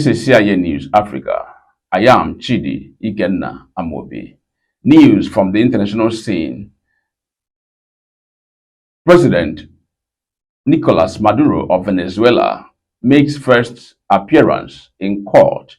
This is CIA News Africa. I am Chidi Ikenna Amobi. News from the international scene. President Nicolas Maduro of Venezuela makes first appearance in court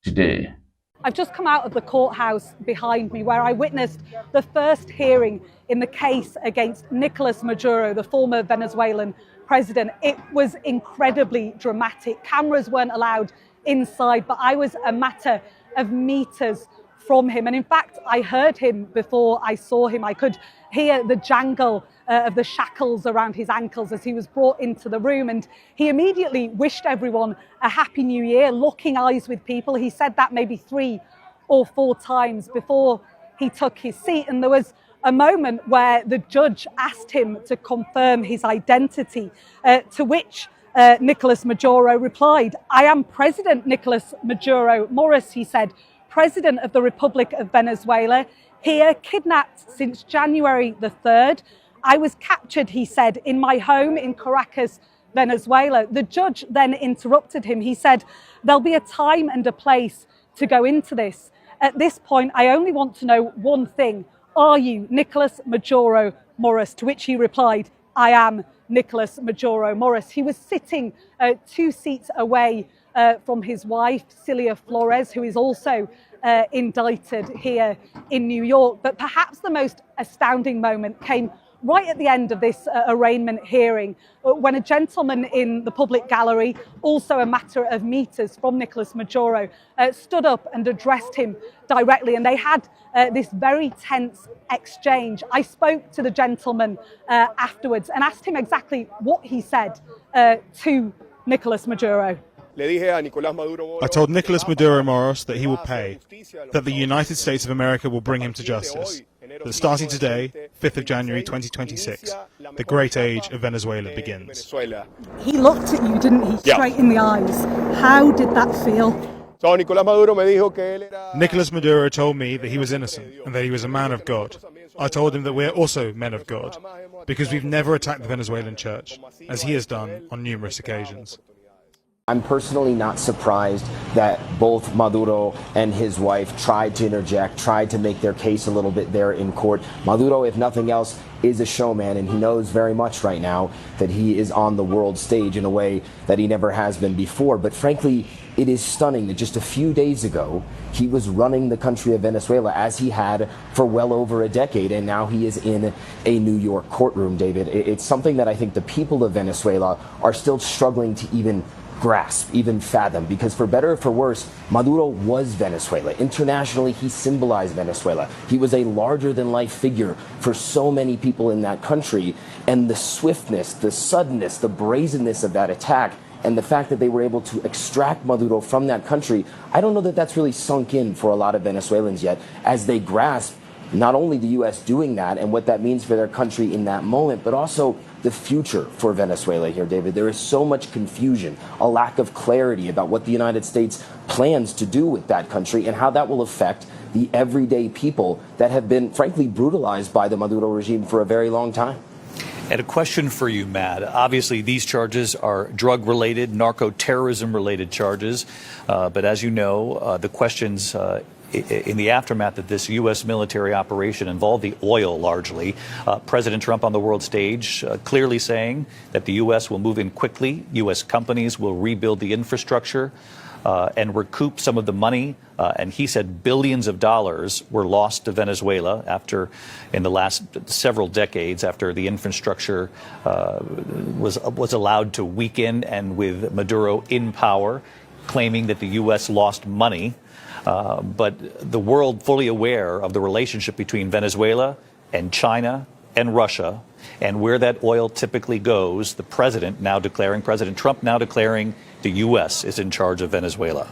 today. I've just come out of the courthouse behind me where I witnessed the first hearing in the case against Nicolas Maduro, the former Venezuelan president. It was incredibly dramatic. Cameras weren't allowed inside, but I was a matter of meters from him. And in fact, I heard him before I saw him. I could hear the jangle of the shackles around his ankles as he was brought into the room. And he immediately wished everyone a happy new year, locking eyes with people. He said that maybe 3 or 4 times before he took his seat. And there was a moment where the judge asked him to confirm his identity, to which Nicolas Maduro replied, "I am President Nicolas Maduro Morris," he said, "President of the Republic of Venezuela, here kidnapped since January the 3rd. I was captured," he said, "in my home in Caracas, Venezuela." The judge then interrupted him. He said, "There'll be a time and a place to go into this. At this point, I only want to know one thing. Are you Nicolas Maduro Morris?" To which he replied, "I am Nicolas Maduro Morris." He was sitting 2 seats away from his wife, Cilia Flores, who is also indicted here in New York. But perhaps the most astounding moment came right at the end of this arraignment hearing, when a gentleman in the public gallery, also a matter of meters from Nicolas Maduro, stood up and addressed him directly. And they had this very tense exchange. I spoke to the gentleman afterwards and asked him exactly what he said to Nicolas Maduro. I told Nicolas Maduro Moros that he will pay, that the United States of America will bring him to justice, that starting today, 5th of January 2026, the great age of Venezuela begins. He looked at you, didn't he? Straight in the eyes. How did that feel? Nicolas Maduro told me that he was innocent and that he was a man of God. I told him that we're also men of God, because we've never attacked the Venezuelan church, as he has done on numerous occasions. I'm personally not surprised that both Maduro and his wife tried to interject, tried to make their case a little bit there in court. Maduro, if nothing else, is a showman, and he knows very much right now that he is on the world stage in a way that he never has been before. But frankly, it is stunning that just a few days ago, he was running the country of Venezuela as he had for well over a decade, and now he is in a New York courtroom, David. It's something that I think the people of Venezuela are still struggling to even grasp, even fathom, because for better or for worse, Maduro was Venezuela. Internationally, he symbolized Venezuela. He was a larger-than-life figure for so many people in that country, and the swiftness, the suddenness, the brazenness of that attack, and the fact that they were able to extract Maduro from that country, I don't know that that's really sunk in for a lot of Venezuelans yet, as they grasp not only the U.S. doing that and what that means for their country in that moment, but also the future for Venezuela here, David. There is so much confusion, a lack of clarity about what the United States plans to do with that country and how that will affect the everyday people that have been, frankly, brutalized by the Maduro regime for a very long time. And a question for you, Matt. Obviously, these charges are drug-related, narco-terrorism-related charges. But as you know, the questions in the aftermath of this U.S. military operation involved the oil largely. President Trump on the world stage clearly saying that the U.S. will move in quickly. U.S. companies will rebuild the infrastructure and recoup some of the money. And he said billions of dollars were lost to Venezuela after, in the last several decades, after the infrastructure was allowed to weaken, and with Maduro in power, claiming that the U.S. lost money. But the world fully aware of the relationship between Venezuela and China and Russia, and where that oil typically goes, President Trump now declaring the U.S. is in charge of Venezuela.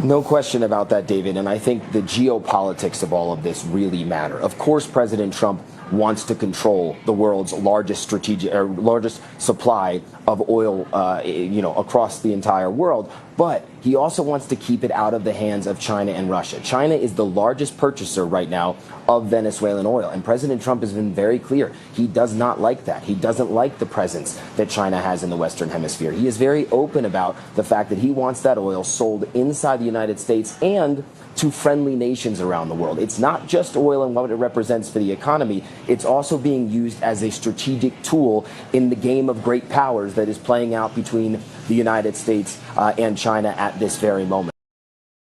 No question about that, David, and I think the geopolitics of all of this really matter. Of course, President Trump wants to control the world's largest largest supply of oil, across the entire world. but he also wants to keep it out of the hands of China and Russia. China is the largest purchaser right now of Venezuelan oil, and President Trump has been very clear. He does not like that. He doesn't like the presence that China has in the Western Hemisphere. He is very open about the fact that he wants that oil sold inside the United States and to friendly nations around the world. It's not just oil and what it represents for the economy. It's also being used as a strategic tool in the game of great powers that is playing out between the United States and China at this very moment.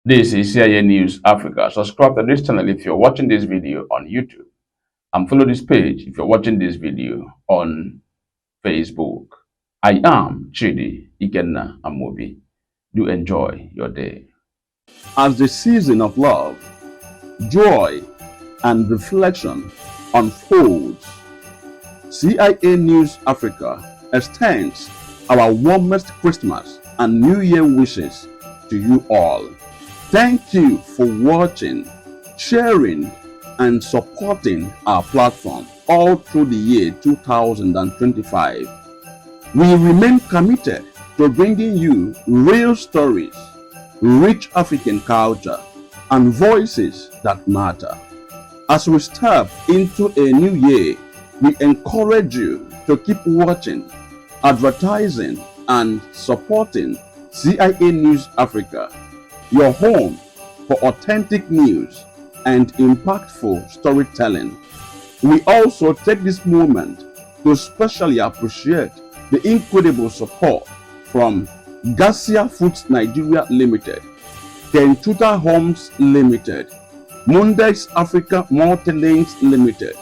This is CIA News Africa. Subscribe to this channel if you're watching this video on YouTube, and follow this page if you're watching this video on Facebook. I am Chidi Ikenna Amobi. Do enjoy your day. As the season of love, joy, and reflection unfolds, CIA News Africa extends our warmest Christmas and New Year wishes to you all. Thank you for watching, sharing, and supporting our platform all through the year 2025. We remain committed to bringing you real stories, rich African culture, and voices that matter. As we step into a new year, we encourage you to keep watching, advertising, and supporting CIA News Africa, your home for authentic news and impactful storytelling. We also take this moment to specially appreciate the incredible support from Garcia Foods Nigeria Limited, Kentuta Homes Limited, Mondex Africa Multilinks Limited,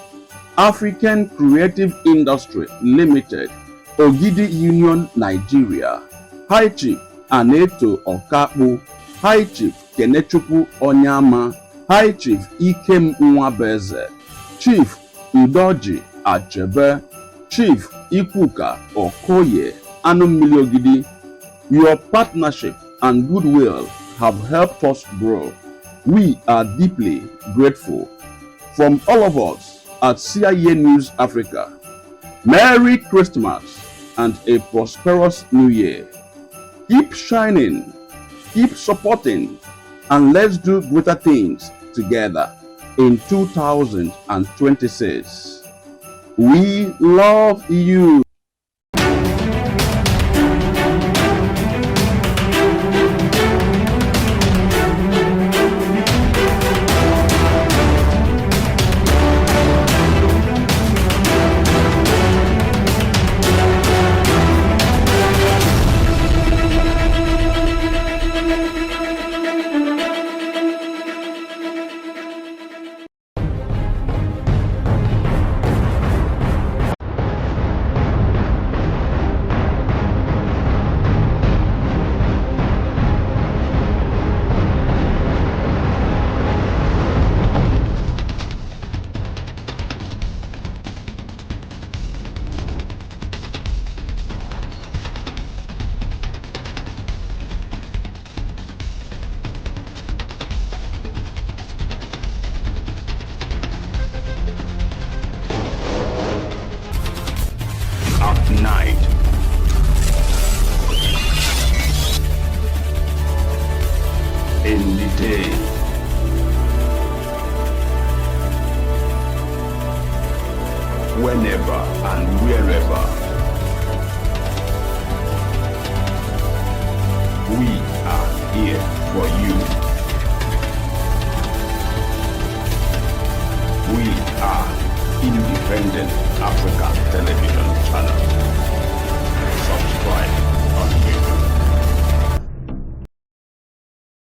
African Creative Industry Limited, Ogidi Union Nigeria, High Chief Aneto Okapu, High Chief Kenechukwu Onyama, High Chief Ikem Nwabeze, Chief Udoji Achebe, Chief Ikuka Okoye, Anumili Ogidi. Your partnership and goodwill have helped us grow. We are deeply grateful. From all of us at CIA News Africa, Merry Christmas and a prosperous New Year. Keep shining, keep supporting, and let's do greater things together in 2026. We love you. Night. In the day. Whenever and wherever. We are here for you. We are Independent Africa Television.